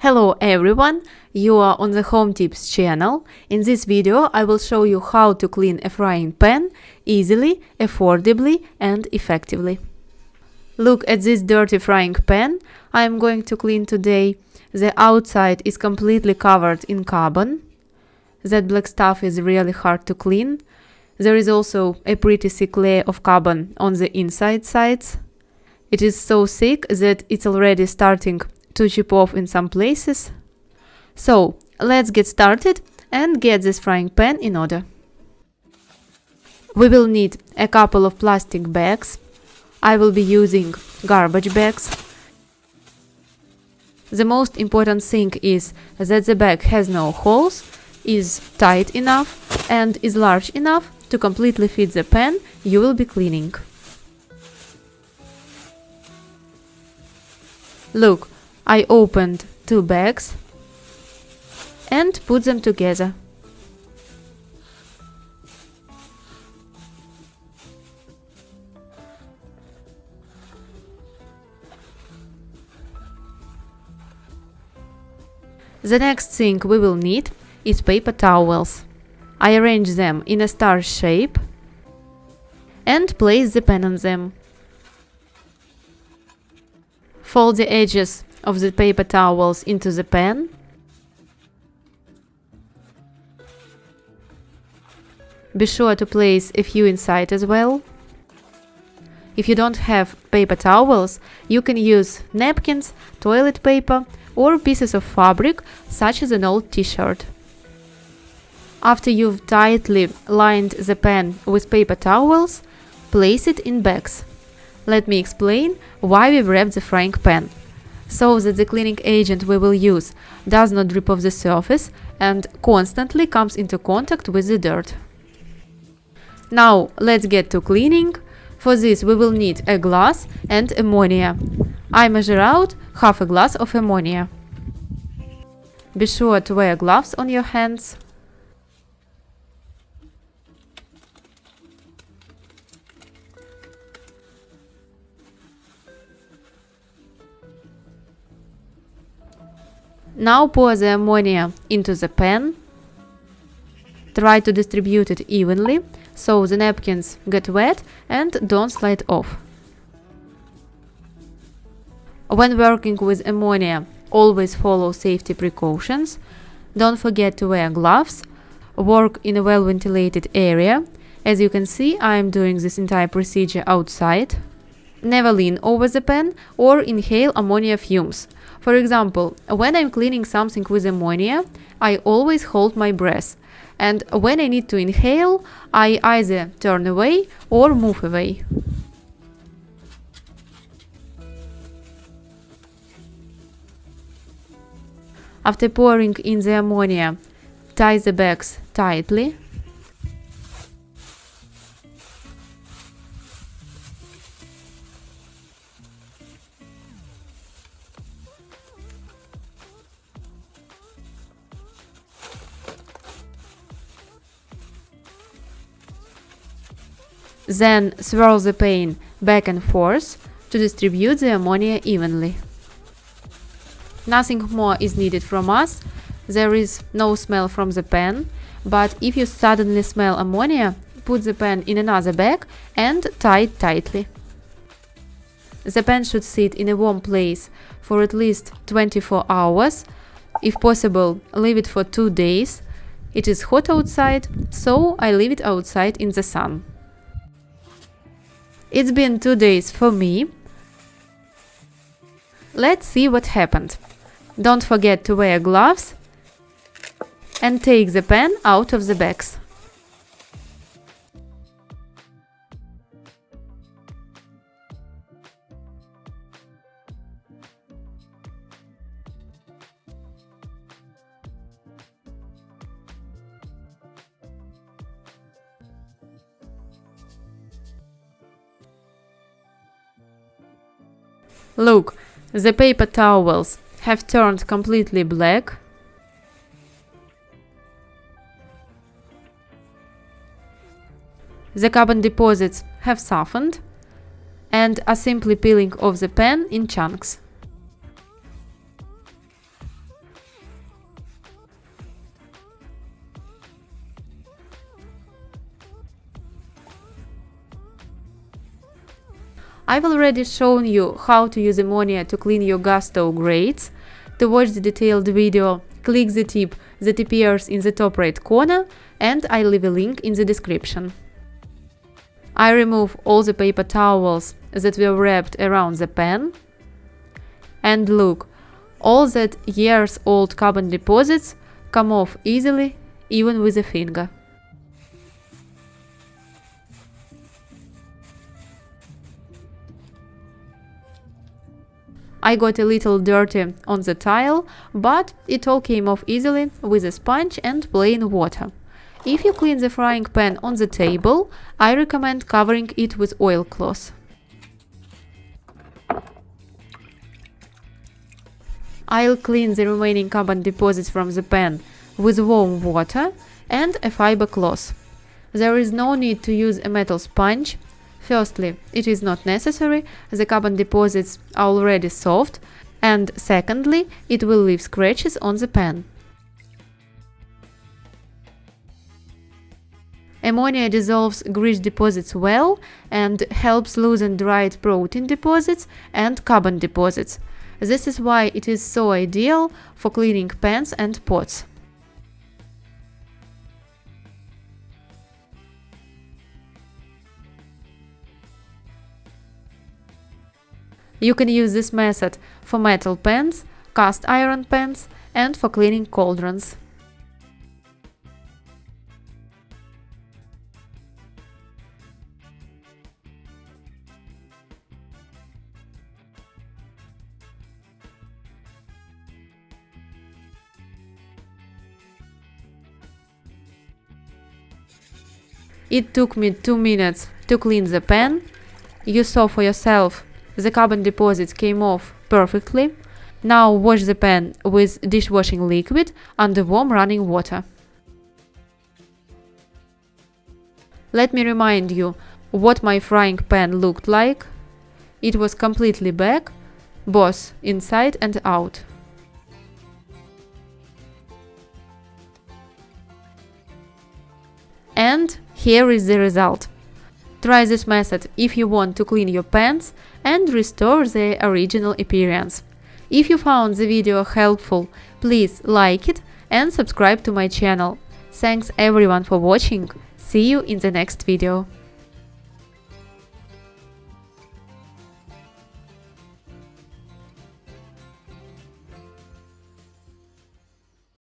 Hello everyone, you are on the Home Tips channel. In this video I will show you how to clean a frying pan easily, affordably and effectively. Look at this dirty frying pan I am going to clean today. The outside is completely covered in carbon. That black stuff is really hard to clean. There is also a pretty thick layer of carbon on the inside sides. It is so thick that it's already starting to chip off in some places. So let's get started and get this frying pan in order. We will need a couple of plastic bags. I will be using garbage bags. The most important thing is that the bag has no holes, is tight enough and is large enough to completely fit the pan you will be cleaning. Look, I opened two bags and put them together. The next thing we will need is paper towels. I arrange them in a star shape and place the pan on them. Fold the edges of the paper towels into the pan. Be sure to place a few inside as well. If you don't have paper towels, you can use napkins, toilet paper, or pieces of fabric such as an old t-shirt. After you've tightly lined the pan with paper towels, place it in bags. Let me explain why we wrapped the frying pan. So that the cleaning agent we will use does not drip off the surface and constantly comes into contact with the dirt. Now let's get to cleaning. For this we will need a glass and ammonia. I measure out half a glass of ammonia. Be sure to wear gloves on your hands. Now pour the ammonia into the pan. Try to distribute it evenly so the napkins get wet and don't slide off. When working with ammonia, always follow safety precautions. Don't forget to wear gloves. Work in a well-ventilated area. As you can see, I am doing this entire procedure outside. Never lean over the pan or inhale ammonia fumes. For example, when I'm cleaning something with ammonia, I always hold my breath. And when I need to inhale, I either turn away or move away. After pouring in the ammonia, tie the bags tightly. Then swirl the pan back and forth to distribute the ammonia evenly. Nothing more is needed from us. There is no smell from the pan, but if you suddenly smell ammonia, put the pan in another bag and tie it tightly. The pan should sit in a warm place for at least 24 hours. If possible, leave it for 2 days. It is hot outside, so I leave it outside in the sun. It's been 2 days for me. Let's see what happened. Don't forget to wear gloves and take the pan out of the bags. Look, the paper towels have turned completely black. The carbon deposits have softened and are simply peeling off the pan in chunks. I've already shown you how to use ammonia to clean your gas stove grates. To watch the detailed video, click the tip that appears in the top right corner, and I leave a link in the description. I remove all the paper towels that were wrapped around the pan. And look, all that years-old carbon deposits come off easily, even with a finger. I got a little dirty on the tile, but it all came off easily with a sponge and plain water. If you clean the frying pan on the table, I recommend covering it with oilcloth. I'll clean the remaining carbon deposits from the pan with warm water and a fiber cloth. There is no need to use a metal sponge. Firstly, it is not necessary, the carbon deposits are already soft, and secondly, it will leave scratches on the pan. Ammonia dissolves grease deposits well and helps loosen dried protein deposits and carbon deposits. This is why it is so ideal for cleaning pans and pots. You can use this method for metal pans, cast iron pans, and for cleaning cauldrons. It took me 2 minutes to clean the pan. You saw for yourself, the carbon deposits came off perfectly. Now wash the pan with dishwashing liquid under warm running water. Let me remind you what my frying pan looked like. It was completely black, both inside and out. And here is the result. Try this method if you want to clean your pans and restore their original appearance. If you found the video helpful, please like it and subscribe to my channel. Thanks everyone for watching. See you in the next video.